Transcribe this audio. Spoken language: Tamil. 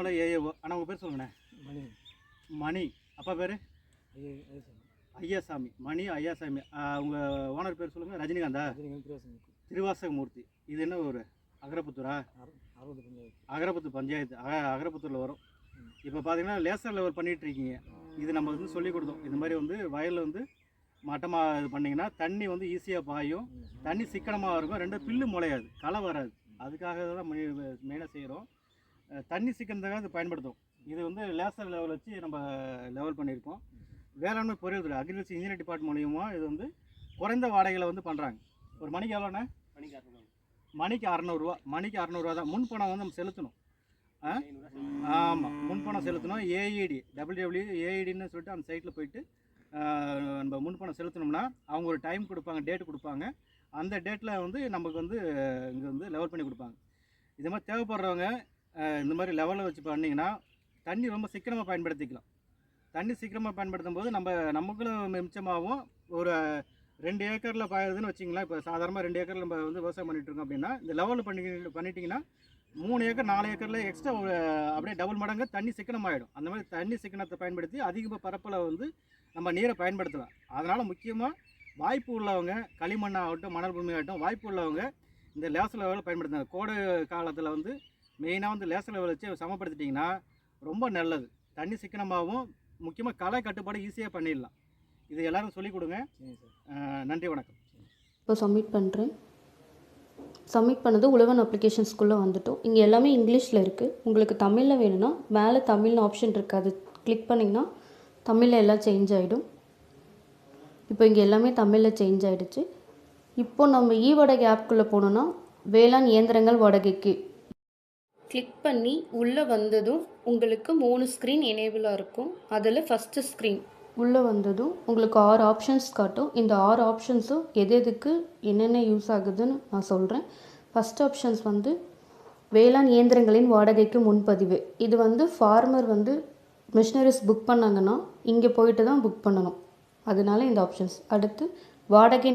திருமலை ஏஏஓ. ஆனால் உங்கள் பேர் சொல்லுங்கண்ணே. மணி. மணி. அப்பா பேர்? ஐயாசாமி. ஐயாசாமி. மணி ஐயாசாமி. உங்கள் ஓனர் பேர் சொல்லுங்கள். ரஜினிகாந்தா? திருவாசகமூர்த்தி. இது என்ன ஊர்? அகரப்புத்தூரா? அகரப்புத்தூர் பஞ்சாயத்து. அகரப்புத்தூரில் வரும். இப்போ பார்த்தீங்கன்னா லேசர் லெவல் பண்ணிகிட்ருக்கீங்க. இது நம்ம வந்து சொல்லிக் கொடுத்தோம். இது மாதிரி வந்து வயலில் வந்து மட்டமாக இது பண்ணிங்கன்னா தண்ணி வந்து ஈஸியாக பாயும், தண்ணி சிக்கனமாக இருக்கும், ரெண்டு பில்லு முளையாது, களை வராது. அதுக்காக தான் மெயினாக செய்கிறோம். தண்ணி சிக்கனத்துக்காக இது பயன்படுத்தும். இது வந்து லேசர் லெவல் வச்சு நம்ம லெவல் பண்ணியிருக்கோம். வேளாண்மை பொறியியல் துறை அக்ரிகல்ச்சர் இன்ஜினியரிங் டிபார்ட்மெண்ட் மூலியமாக இது வந்து குறைந்த வாடகையில் வந்து பண்ணுறாங்க. ஒரு மணிக்கு எவ்வளோண்ணே? மணிக்கு 600 மணிக்கு 600 தான். முன்பணம் வந்து நம்ம செலுத்தணும். ஆமாம், முன்பணம் செலுத்தணும். ஏஇடி ஏஇடின்னு சொல்லிட்டு அந்த சைட்டில் போயிட்டு நம்ம முன்பணம் செலுத்தணும்னா அவங்க ஒரு டைம் கொடுப்பாங்க, டேட் கொடுப்பாங்க. அந்த டேட்டில் வந்து நமக்கு வந்து இங்கே வந்து லெவல் பண்ணி கொடுப்பாங்க. இது மாதிரி தேவைப்படுறவங்க இந்த மாதிரி லெவலில் வச்சு பண்ணிங்கன்னா தண்ணி ரொம்ப சிக்கனமாக பயன்படுத்திக்கலாம். தண்ணி சீக்கிரமாக பயன்படுத்தும் போது நமக்குள்ள மிச்சமாகவும் ஒரு 2 ஏக்கரில் பாயுதுன்னு வச்சிங்களேன். இப்போ சாதாரணமாக 2 ஏக்கரில் நம்ம வந்து விவசாயம் பண்ணிகிட்ருக்கோம் அப்படின்னா இந்த லெவலில் பண்ணிட்டீங்கன்னா 3 ஏக்கர் 4 ஏக்கரில் எக்ஸ்ட்ரா அப்படியே டபுள் மடங்கு தண்ணி சிக்கனமாகிடும். அந்த மாதிரி தண்ணி சிக்கனத்தை பயன்படுத்தி அதிக பரப்பில் வந்து நம்ம நீரை பயன்படுத்தலாம். அதனால் முக்கியமாக வாய்ப்பு உள்ளவங்க, களிமண்ணாகட்டும் மணல் பூமியாகட்டும், வாய்ப்பு உள்ளவங்க இந்த லேசர் லெவலில் பயன்படுத்துங்க. கோடை காலத்தில் வந்து மெயினாக வந்து லேசர் லெவல் வச்சு சமப்படுத்திட்டிங்கன்னா ரொம்ப நல்லது. தண்ணி சிக்கனமாகவும் முக்கியமாக களை கட்டுப்பாடு ஈஸியாக பண்ணிடலாம். இது எல்லோரும் சொல்லிக் கொடுங்க. நன்றி, வணக்கம். இப்போ சப்மிட் பண்ணுறேன். சப்மிட் பண்ணது உழவன் அப்ளிகேஷன்ஸ்குள்ளே வந்துட்டோம். இங்கே எல்லாமே இங்கிலீஷில் இருக்குது. உங்களுக்கு தமிழில் வேணும்னா மேலே தமிழ்னு ஆப்ஷன் இருக்குது, அது கிளிக் பண்ணிங்கன்னா தமிழில் எல்லாம் சேஞ்ச் ஆகிடும். இப்போ இங்கே எல்லாமே தமிழில் சேஞ்ச் ஆகிடுச்சு. இப்போ நம்ம வாடகை ஆப்குள்ளே போனோன்னா வேளாண் இயந்திரங்கள் வாடகைக்கு கிளிக் பண்ணி உள்ளே வந்ததும் உங்களுக்கு 3 ஸ்க்ரீன் எனேபிளாக இருக்கும். அதில் ஃபஸ்ட்டு ஸ்க்ரீன் உள்ளே வந்ததும் உங்களுக்கு 6 ஆப்ஷன்ஸ் காட்டும். இந்த 6 ஆப்ஷன்ஸும் எதுக்கு என்னென்ன யூஸ் ஆகுதுன்னு நான் சொல்கிறேன். ஃபஸ்ட் ஆப்ஷன்ஸ் வந்து வேளாண் இயந்திரங்களின் வாடகைக்கு முன்பதிவு. இது வந்து ஃபார்மர் வந்து மிஷினரிஸ் புக் பண்ணாங்கன்னா இங்கே போயிட்டு தான் புக் பண்ணணும். அதனால இந்த ஆப்ஷன்ஸ். அடுத்து வாடகை